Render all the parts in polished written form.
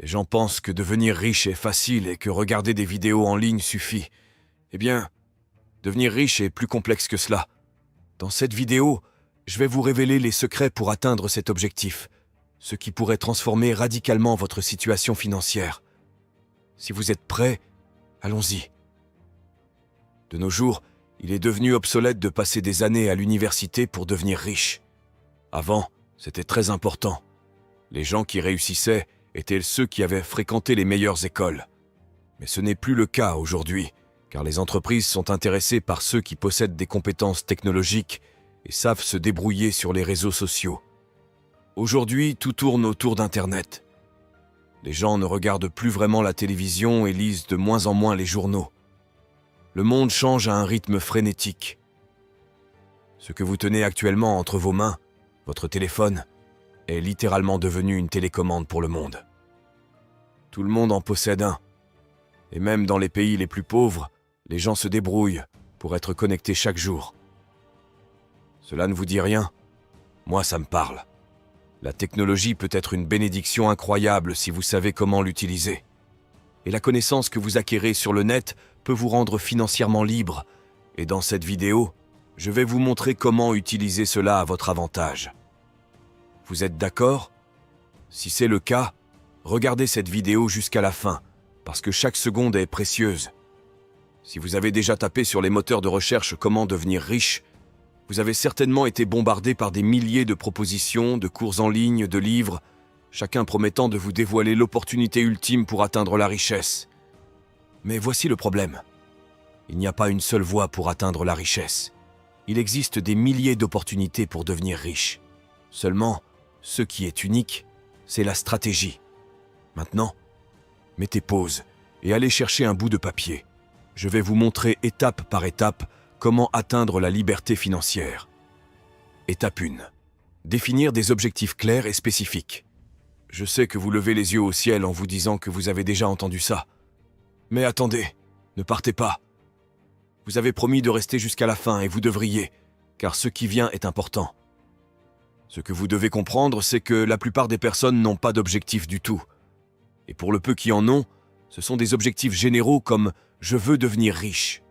Les gens pensent que devenir riche est facile et que regarder des vidéos en ligne suffit. Eh bien, devenir riche est plus complexe que cela. Dans cette vidéo, je vais vous révéler les secrets pour atteindre cet objectif, ce qui pourrait transformer radicalement votre situation financière. Si vous êtes prêts, allons-y. De nos jours, il est devenu obsolète de passer des années à l'université pour devenir riche. Avant, c'était très important. Les gens qui réussissaient étaient ceux qui avaient fréquenté les meilleures écoles. Mais ce n'est plus le cas aujourd'hui, car les entreprises sont intéressées par ceux qui possèdent des compétences technologiques et savent se débrouiller sur les réseaux sociaux. Aujourd'hui, tout tourne autour d'Internet. Les gens ne regardent plus vraiment la télévision et lisent de moins en moins les journaux. Le monde change à un rythme frénétique. Ce que vous tenez actuellement entre vos mains, votre téléphone, est littéralement devenu une télécommande pour le monde. Tout le monde en possède un. Et même dans les pays les plus pauvres, les gens se débrouillent pour être connectés chaque jour. Cela ne vous dit rien? Moi, ça me parle. La technologie peut être une bénédiction incroyable si vous savez comment l'utiliser. Et la connaissance que vous acquérez sur le net peut vous rendre financièrement libre. Et dans cette vidéo, je vais vous montrer comment utiliser cela à votre avantage. Vous êtes d'accord? Si c'est le cas, regardez cette vidéo jusqu'à la fin, parce que chaque seconde est précieuse. Si vous avez déjà tapé sur les moteurs de recherche « Comment devenir riche », vous avez certainement été bombardé par des milliers de propositions, de cours en ligne, de livres, chacun promettant de vous dévoiler l'opportunité ultime pour atteindre la richesse. Mais voici le problème. Il n'y a pas une seule voie pour atteindre la richesse. Il existe des milliers d'opportunités pour devenir riche. Seulement, ce qui est unique, c'est la stratégie. Maintenant, mettez pause et allez chercher un bout de papier. Je vais vous montrer étape par étape comment atteindre la liberté financière. Étape 1. Définir des objectifs clairs et spécifiques. Je sais que vous levez les yeux au ciel en vous disant que vous avez déjà entendu ça. Mais attendez, ne partez pas. Vous avez promis de rester jusqu'à la fin et vous devriez, car ce qui vient est important. Ce que vous devez comprendre, c'est que la plupart des personnes n'ont pas d'objectif du tout. Et pour le peu qui en ont, ce sont des objectifs généraux comme « je veux devenir riche ».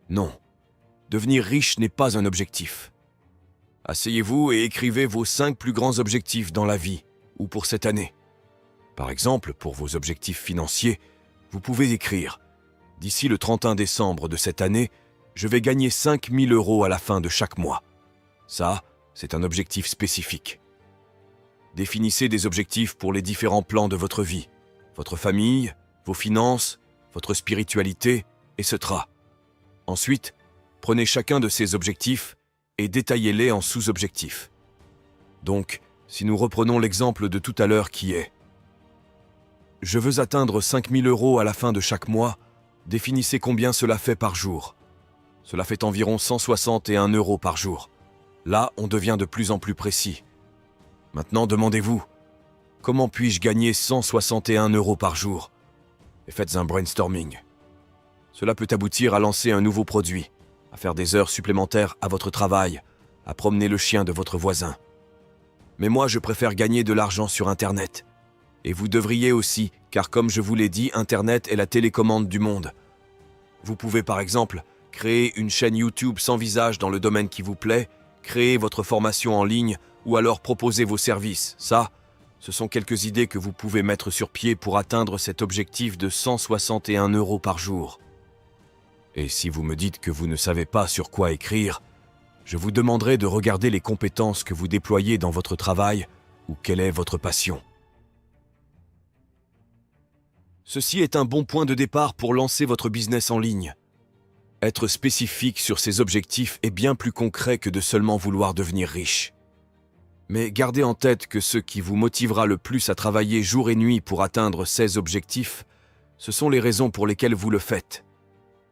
Non, devenir riche n'est pas un objectif. Asseyez-vous et écrivez vos 5 plus grands objectifs dans la vie ou pour cette année. Par exemple, pour vos objectifs financiers, vous pouvez écrire « D'ici le 31 décembre de cette année, je vais gagner 5 000 € à la fin de chaque mois. » Ça, c'est un objectif spécifique. Définissez des objectifs pour les différents plans de votre vie, votre famille, vos finances, votre spiritualité, etc. Ensuite, prenez chacun de ces objectifs et détaillez-les en sous-objectifs. Donc, si nous reprenons l'exemple de tout à l'heure qui est « Je veux atteindre 5 000 € à la fin de chaque mois », définissez combien cela fait par jour. Cela fait environ 161 € par jour. Là, on devient de plus en plus précis. Maintenant, demandez-vous, comment puis-je gagner 161 € par jour? Et faites un brainstorming. Cela peut aboutir à lancer un nouveau produit, à faire des heures supplémentaires à votre travail, à promener le chien de votre voisin. Mais moi, je préfère gagner de l'argent sur Internet. Et vous devriez aussi, car comme je vous l'ai dit, Internet est la télécommande du monde. Vous pouvez par exemple créer une chaîne YouTube sans visage dans le domaine qui vous plaît, créer votre formation en ligne ou alors proposer vos services. Ça, ce sont quelques idées que vous pouvez mettre sur pied pour atteindre cet objectif de 161 € par jour. Et si vous me dites que vous ne savez pas sur quoi écrire, je vous demanderai de regarder les compétences que vous déployez dans votre travail ou quelle est votre passion. Ceci est un bon point de départ pour lancer votre business en ligne. Être spécifique sur ses objectifs est bien plus concret que de seulement vouloir devenir riche. Mais gardez en tête que ce qui vous motivera le plus à travailler jour et nuit pour atteindre ces objectifs, ce sont les raisons pour lesquelles vous le faites.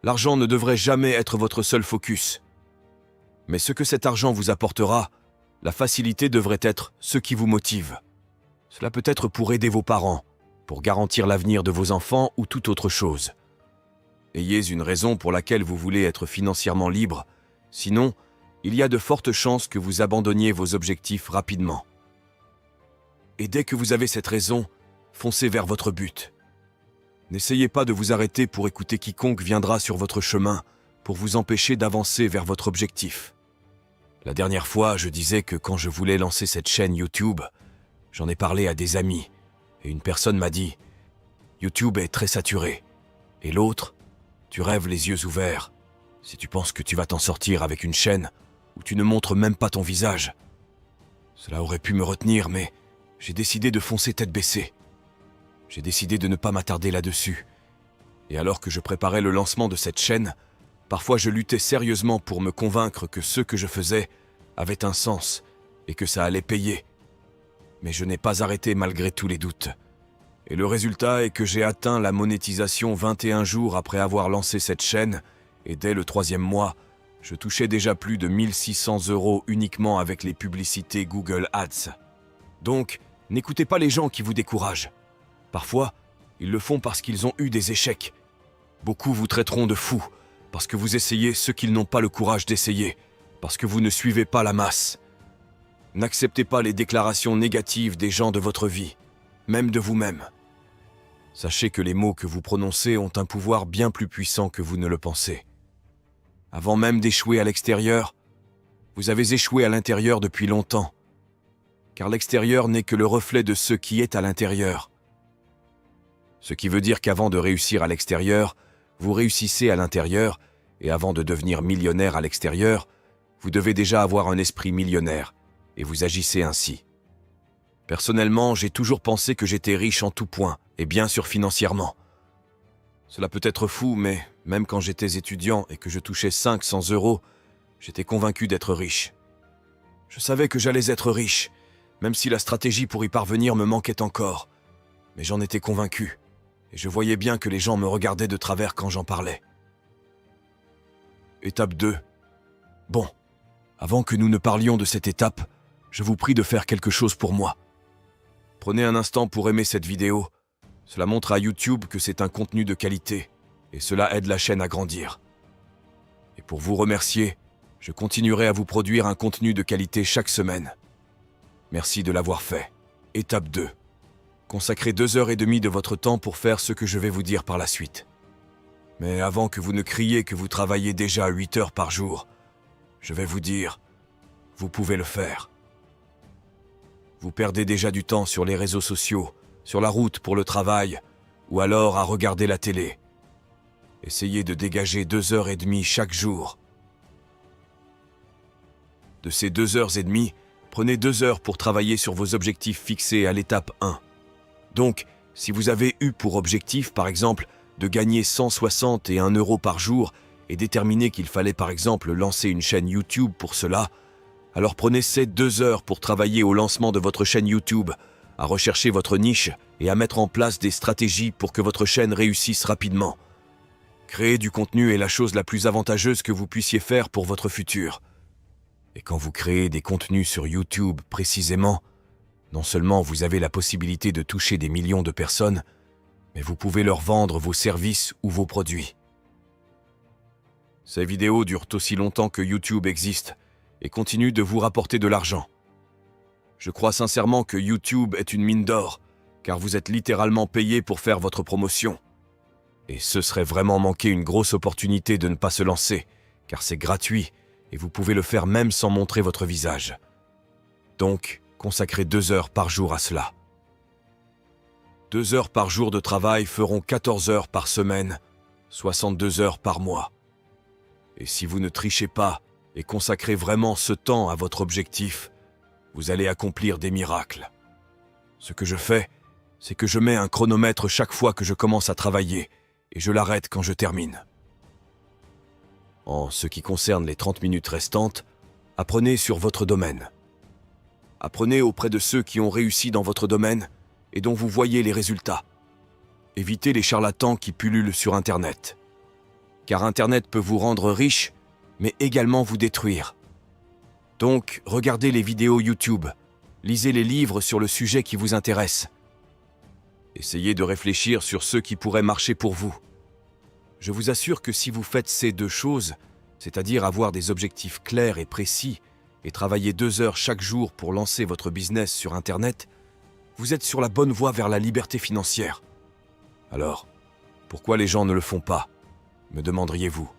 L'argent ne devrait jamais être votre seul focus. Mais ce que cet argent vous apportera, la facilité devrait être ce qui vous motive. Cela peut être pour aider vos parents, pour garantir l'avenir de vos enfants ou toute autre chose. Ayez une raison pour laquelle vous voulez être financièrement libre, sinon, il y a de fortes chances que vous abandonniez vos objectifs rapidement. Et dès que vous avez cette raison, foncez vers votre but. N'essayez pas de vous arrêter pour écouter quiconque viendra sur votre chemin pour vous empêcher d'avancer vers votre objectif. La dernière fois, je disais que quand je voulais lancer cette chaîne YouTube, j'en ai parlé à des amis, et une personne m'a dit « YouTube est très saturé. » Et l'autre « Tu rêves les yeux ouverts. Si tu penses que tu vas t'en sortir avec une chaîne où tu ne montres même pas ton visage. » Cela aurait pu me retenir, mais j'ai décidé de foncer tête baissée. J'ai décidé de ne pas m'attarder là-dessus. Et alors que je préparais le lancement de cette chaîne, parfois je luttais sérieusement pour me convaincre que ce que je faisais avait un sens et que ça allait payer. Mais je n'ai pas arrêté malgré tous les doutes. Et le résultat est que j'ai atteint la monétisation 21 jours après avoir lancé cette chaîne, et dès le 3e mois, je touchais déjà plus de 1 600 € uniquement avec les publicités Google Ads. Donc, n'écoutez pas les gens qui vous découragent. Parfois, ils le font parce qu'ils ont eu des échecs. Beaucoup vous traiteront de fous, parce que vous essayez ce qu'ils n'ont pas le courage d'essayer, parce que vous ne suivez pas la masse. N'acceptez pas les déclarations négatives des gens de votre vie, même de vous-même. Sachez que les mots que vous prononcez ont un pouvoir bien plus puissant que vous ne le pensez. Avant même d'échouer à l'extérieur, vous avez échoué à l'intérieur depuis longtemps, car l'extérieur n'est que le reflet de ce qui est à l'intérieur. Ce qui veut dire qu'avant de réussir à l'extérieur, vous réussissez à l'intérieur, et avant de devenir millionnaire à l'extérieur, vous devez déjà avoir un esprit millionnaire, et vous agissez ainsi. Personnellement, j'ai toujours pensé que j'étais riche en tout point, et bien sûr financièrement. Cela peut être fou, mais même quand j'étais étudiant et que je touchais 500 €, j'étais convaincu d'être riche. Je savais que j'allais être riche, même si la stratégie pour y parvenir me manquait encore. Mais j'en étais convaincu, et je voyais bien que les gens me regardaient de travers quand j'en parlais. Étape 2. Bon, avant que nous ne parlions de cette étape, je vous prie de faire quelque chose pour moi. Prenez un instant pour aimer cette vidéo. Cela montre à YouTube que c'est un contenu de qualité, et cela aide la chaîne à grandir. Et pour vous remercier, je continuerai à vous produire un contenu de qualité chaque semaine. Merci de l'avoir fait. Étape 2. Consacrez 2h30 de votre temps pour faire ce que je vais vous dire par la suite. Mais avant que vous ne criez que vous travaillez déjà 8 heures par jour, je vais vous dire, vous pouvez le faire. Vous perdez déjà du temps sur les réseaux sociaux, sur la route pour le travail, ou alors à regarder la télé. Essayez de dégager 2h30 chaque jour. De ces 2h30, prenez 2 heures pour travailler sur vos objectifs fixés à l'étape 1. Donc, si vous avez eu pour objectif, par exemple, de gagner 161 € par jour et déterminé qu'il fallait par exemple lancer une chaîne YouTube pour cela, alors prenez ces 2 heures pour travailler au lancement de votre chaîne YouTube, à rechercher votre niche et à mettre en place des stratégies pour que votre chaîne réussisse rapidement. Créer du contenu est la chose la plus avantageuse que vous puissiez faire pour votre futur. Et quand vous créez des contenus sur YouTube précisément, non seulement vous avez la possibilité de toucher des millions de personnes, mais vous pouvez leur vendre vos services ou vos produits. Ces vidéos durent aussi longtemps que YouTube existe et continuent de vous rapporter de l'argent. Je crois sincèrement que YouTube est une mine d'or, car vous êtes littéralement payé pour faire votre promotion. Et ce serait vraiment manquer une grosse opportunité de ne pas se lancer, car c'est gratuit et vous pouvez le faire même sans montrer votre visage. Donc, consacrez 2 heures par jour à cela. 2 heures par jour de travail feront 14 heures par semaine, 62 heures par mois. Et si vous ne trichez pas et consacrez vraiment ce temps à votre objectif, vous allez accomplir des miracles. Ce que je fais, c'est que je mets un chronomètre chaque fois que je commence à travailler et je l'arrête quand je termine. En ce qui concerne les 30 minutes restantes, apprenez sur votre domaine. Apprenez auprès de ceux qui ont réussi dans votre domaine et dont vous voyez les résultats. Évitez les charlatans qui pullulent sur Internet. Car Internet peut vous rendre riche, mais également vous détruire. Donc, regardez les vidéos YouTube, lisez les livres sur le sujet qui vous intéresse. Essayez de réfléchir sur ce qui pourrait marcher pour vous. Je vous assure que si vous faites ces 2 choses, c'est-à-dire avoir des objectifs clairs et précis, et travailler 2 heures chaque jour pour lancer votre business sur Internet, vous êtes sur la bonne voie vers la liberté financière. Alors, pourquoi les gens ne le font pas, me demanderiez-vous?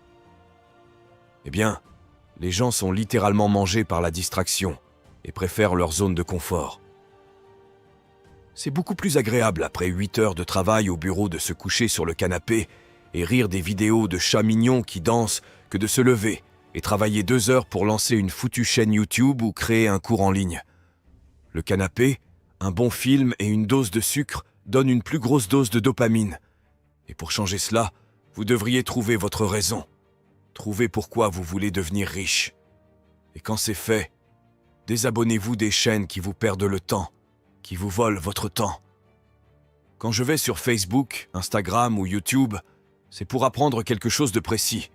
Eh bien, les gens sont littéralement mangés par la distraction et préfèrent leur zone de confort. C'est beaucoup plus agréable après 8 heures de travail au bureau de se coucher sur le canapé et rire des vidéos de chats mignons qui dansent que de se lever et travailler 2 heures pour lancer une foutue chaîne YouTube ou créer un cours en ligne. Le canapé, un bon film et une dose de sucre donnent une plus grosse dose de dopamine. Et pour changer cela, vous devriez trouver votre raison. Trouver pourquoi vous voulez devenir riche. Et quand c'est fait, désabonnez-vous des chaînes qui vous perdent le temps, qui vous volent votre temps. Quand je vais sur Facebook, Instagram ou YouTube, c'est pour apprendre quelque chose de précis.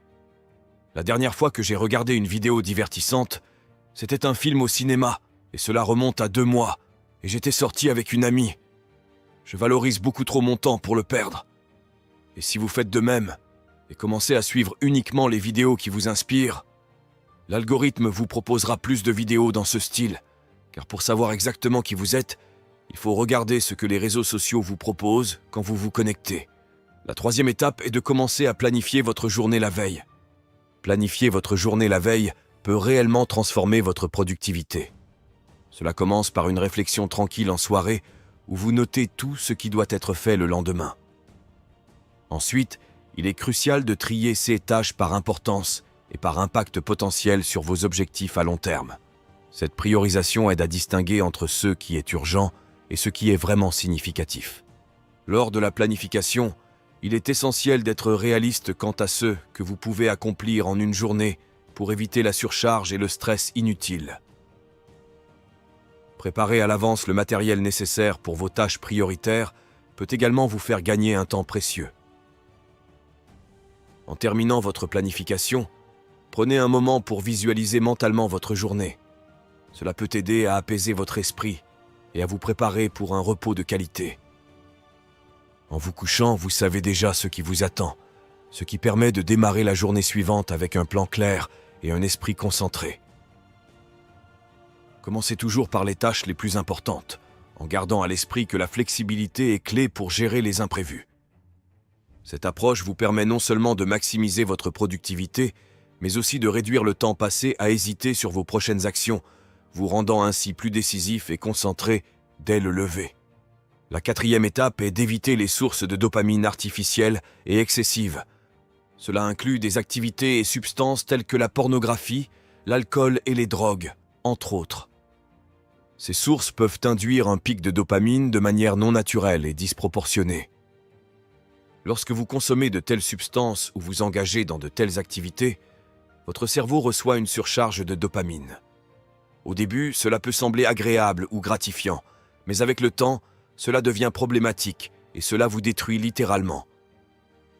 La dernière fois que j'ai regardé une vidéo divertissante, c'était un film au cinéma, et cela remonte à 2 mois, et j'étais sorti avec une amie. Je valorise beaucoup trop mon temps pour le perdre. Et si vous faites de même, et commencez à suivre uniquement les vidéos qui vous inspirent, l'algorithme vous proposera plus de vidéos dans ce style, car pour savoir exactement qui vous êtes, il faut regarder ce que les réseaux sociaux vous proposent quand vous vous connectez. La 3e étape est de commencer à planifier votre journée la veille. Planifier votre journée la veille peut réellement transformer votre productivité. Cela commence par une réflexion tranquille en soirée où vous notez tout ce qui doit être fait le lendemain. Ensuite, il est crucial de trier ces tâches par importance et par impact potentiel sur vos objectifs à long terme. Cette priorisation aide à distinguer entre ce qui est urgent et ce qui est vraiment significatif. Lors de la planification, il est essentiel d'être réaliste quant à ce que vous pouvez accomplir en une journée pour éviter la surcharge et le stress inutile. Préparer à l'avance le matériel nécessaire pour vos tâches prioritaires peut également vous faire gagner un temps précieux. En terminant votre planification, prenez un moment pour visualiser mentalement votre journée. Cela peut aider à apaiser votre esprit et à vous préparer pour un repos de qualité. En vous couchant, vous savez déjà ce qui vous attend, ce qui permet de démarrer la journée suivante avec un plan clair et un esprit concentré. Commencez toujours par les tâches les plus importantes, en gardant à l'esprit que la flexibilité est clé pour gérer les imprévus. Cette approche vous permet non seulement de maximiser votre productivité, mais aussi de réduire le temps passé à hésiter sur vos prochaines actions, vous rendant ainsi plus décisif et concentré dès le lever. La 4e étape est d'éviter les sources de dopamine artificielles et excessives. Cela inclut des activités et substances telles que la pornographie, l'alcool et les drogues, entre autres. Ces sources peuvent induire un pic de dopamine de manière non naturelle et disproportionnée. Lorsque vous consommez de telles substances ou vous engagez dans de telles activités, votre cerveau reçoit une surcharge de dopamine. Au début, cela peut sembler agréable ou gratifiant, mais avec le temps, cela devient problématique et cela vous détruit littéralement.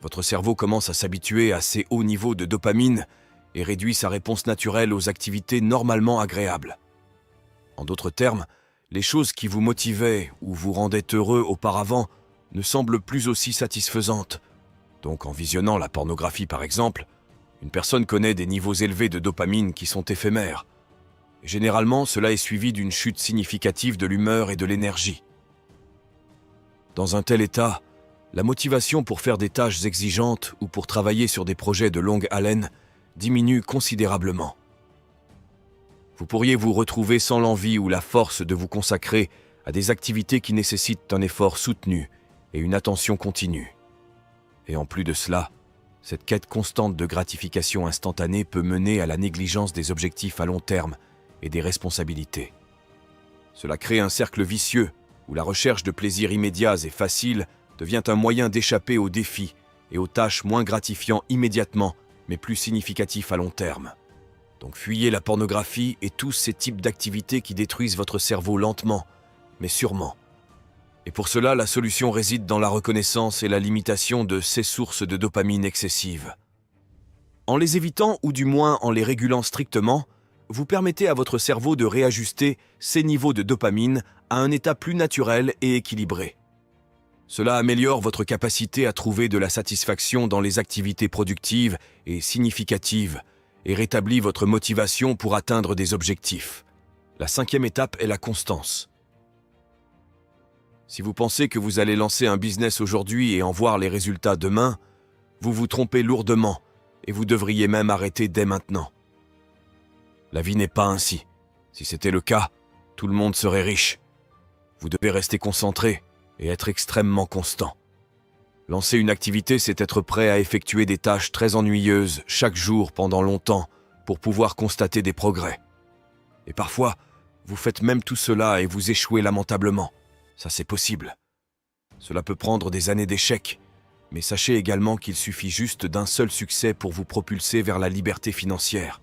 Votre cerveau commence à s'habituer à ces hauts niveaux de dopamine et réduit sa réponse naturelle aux activités normalement agréables. En d'autres termes, les choses qui vous motivaient ou vous rendaient heureux auparavant ne semblent plus aussi satisfaisantes. Donc en visionnant la pornographie par exemple, une personne connaît des niveaux élevés de dopamine qui sont éphémères. Et généralement, cela est suivi d'une chute significative de l'humeur et de l'énergie. Dans un tel état, la motivation pour faire des tâches exigeantes ou pour travailler sur des projets de longue haleine diminue considérablement. Vous pourriez vous retrouver sans l'envie ou la force de vous consacrer à des activités qui nécessitent un effort soutenu et une attention continue. Et en plus de cela, cette quête constante de gratification instantanée peut mener à la négligence des objectifs à long terme et des responsabilités. Cela crée un cercle vicieux où la recherche de plaisirs immédiats et faciles devient un moyen d'échapper aux défis et aux tâches moins gratifiants immédiatement, mais plus significatifs à long terme. Donc fuyez la pornographie et tous ces types d'activités qui détruisent votre cerveau lentement, mais sûrement. Et pour cela, la solution réside dans la reconnaissance et la limitation de ces sources de dopamine excessives. En les évitant ou du moins en les régulant strictement, vous permettez à votre cerveau de réajuster ses niveaux de dopamine à un état plus naturel et équilibré. Cela améliore votre capacité à trouver de la satisfaction dans les activités productives et significatives et rétablit votre motivation pour atteindre des objectifs. La 5e étape est la constance. Si vous pensez que vous allez lancer un business aujourd'hui et en voir les résultats demain, vous vous trompez lourdement et vous devriez même arrêter dès maintenant. La vie n'est pas ainsi. Si c'était le cas, tout le monde serait riche. Vous devez rester concentré et être extrêmement constant. Lancer une activité, c'est être prêt à effectuer des tâches très ennuyeuses chaque jour pendant longtemps pour pouvoir constater des progrès. Et parfois, vous faites même tout cela et vous échouez lamentablement. Ça, c'est possible. Cela peut prendre des années d'échecs, mais sachez également qu'il suffit juste d'un seul succès pour vous propulser vers la liberté financière.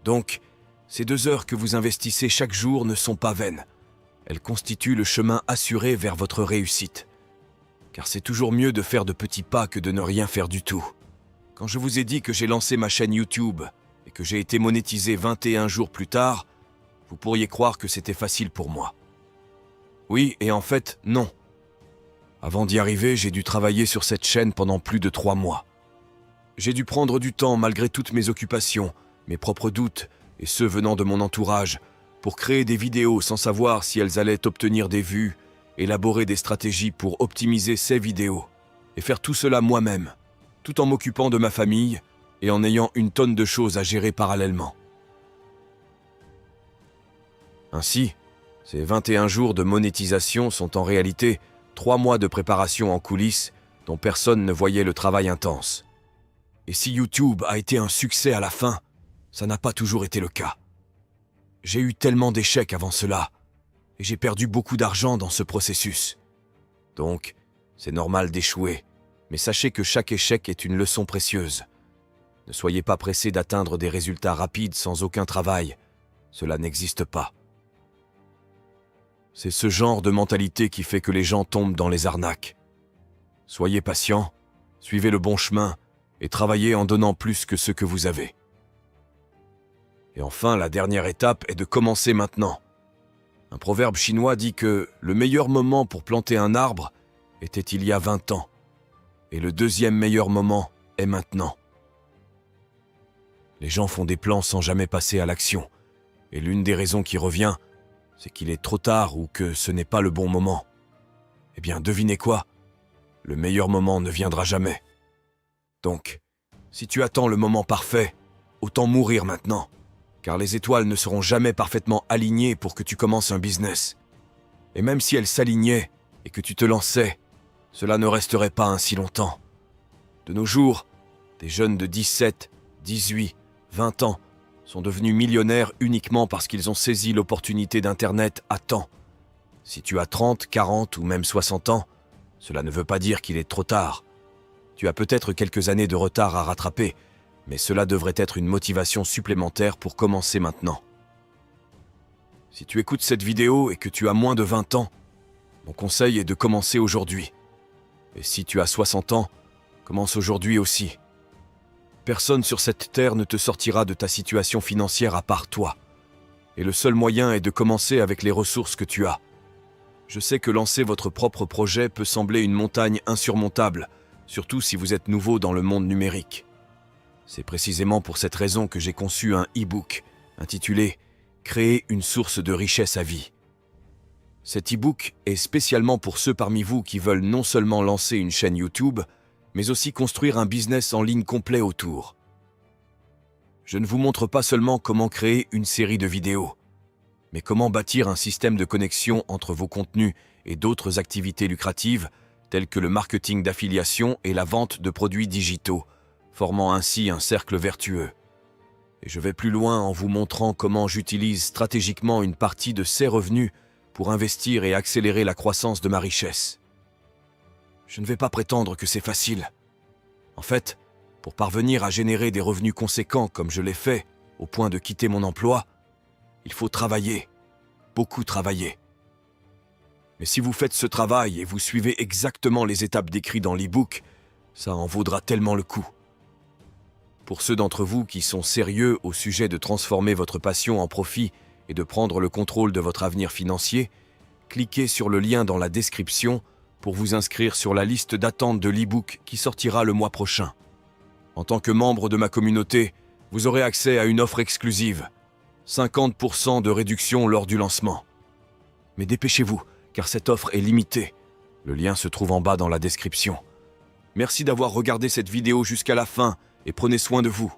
Donc, ces 2 heures que vous investissez chaque jour ne sont pas vaines. Elles constituent le chemin assuré vers votre réussite. Car c'est toujours mieux de faire de petits pas que de ne rien faire du tout. Quand je vous ai dit que j'ai lancé ma chaîne YouTube et que j'ai été monétisé 21 jours plus tard, vous pourriez croire que c'était facile pour moi. Oui, et en fait, non. Avant d'y arriver, j'ai dû travailler sur cette chaîne pendant plus de 3 mois. J'ai dû prendre du temps malgré toutes mes occupations, mes propres doutes et ceux venant de mon entourage, pour créer des vidéos sans savoir si elles allaient obtenir des vues, élaborer des stratégies pour optimiser ces vidéos, et faire tout cela moi-même, tout en m'occupant de ma famille et en ayant une tonne de choses à gérer parallèlement. Ainsi, ces 21 jours de monétisation sont en réalité 3 mois de préparation en coulisses dont personne ne voyait le travail intense. Et si YouTube a été un succès à la fin, ça n'a pas toujours été le cas. J'ai eu tellement d'échecs avant cela, et j'ai perdu beaucoup d'argent dans ce processus. Donc, c'est normal d'échouer, mais sachez que chaque échec est une leçon précieuse. Ne soyez pas pressés d'atteindre des résultats rapides sans aucun travail. Cela n'existe pas. C'est ce genre de mentalité qui fait que les gens tombent dans les arnaques. Soyez patient, suivez le bon chemin et travaillez en donnant plus que ce que vous avez. Et enfin, la dernière étape est de commencer maintenant. Un proverbe chinois dit que le meilleur moment pour planter un arbre était il y a 20 ans, et le deuxième meilleur moment est maintenant. Les gens font des plans sans jamais passer à l'action, et l'une des raisons qui revient, c'est qu'il est trop tard ou que ce n'est pas le bon moment. Eh bien, devinez quoi? Le meilleur moment ne viendra jamais. Donc, si tu attends le moment parfait, autant mourir maintenant, car les étoiles ne seront jamais parfaitement alignées pour que tu commences un business. Et même si elles s'alignaient et que tu te lançais, cela ne resterait pas ainsi longtemps. De nos jours, des jeunes de 17, 18, 20 ans sont devenus millionnaires uniquement parce qu'ils ont saisi l'opportunité d'Internet à temps. Si tu as 30, 40 ou même 60 ans, cela ne veut pas dire qu'il est trop tard. Tu as peut-être quelques années de retard à rattraper, mais cela devrait être une motivation supplémentaire pour commencer maintenant. Si tu écoutes cette vidéo et que tu as moins de 20 ans, mon conseil est de commencer aujourd'hui. Et si tu as 60 ans, commence aujourd'hui aussi. Personne sur cette terre ne te sortira de ta situation financière à part toi. Et le seul moyen est de commencer avec les ressources que tu as. Je sais que lancer votre propre projet peut sembler une montagne insurmontable, surtout si vous êtes nouveau dans le monde numérique. C'est précisément pour cette raison que j'ai conçu un e-book intitulé « Créer une source de richesse à vie ». Cet e-book est spécialement pour ceux parmi vous qui veulent non seulement lancer une chaîne YouTube, mais aussi construire un business en ligne complet autour. Je ne vous montre pas seulement comment créer une série de vidéos, mais comment bâtir un système de connexion entre vos contenus et d'autres activités lucratives, telles que le marketing d'affiliation et la vente de produits digitaux, formant ainsi un cercle vertueux. Et je vais plus loin en vous montrant comment j'utilise stratégiquement une partie de ces revenus pour investir et accélérer la croissance de ma richesse. Je ne vais pas prétendre que c'est facile. En fait, pour parvenir à générer des revenus conséquents comme je l'ai fait, au point de quitter mon emploi, il faut travailler, beaucoup travailler. Mais si vous faites ce travail et vous suivez exactement les étapes décrites dans l'e-book, ça en vaudra tellement le coup. Pour ceux d'entre vous qui sont sérieux au sujet de transformer votre passion en profit et de prendre le contrôle de votre avenir financier, cliquez sur le lien dans la description pour vous inscrire sur la liste d'attente de l'e-book qui sortira le mois prochain. En tant que membre de ma communauté, vous aurez accès à une offre exclusive, 50% de réduction lors du lancement. Mais dépêchez-vous, car cette offre est limitée. Le lien se trouve en bas dans la description. Merci d'avoir regardé cette vidéo jusqu'à la fin et prenez soin de vous.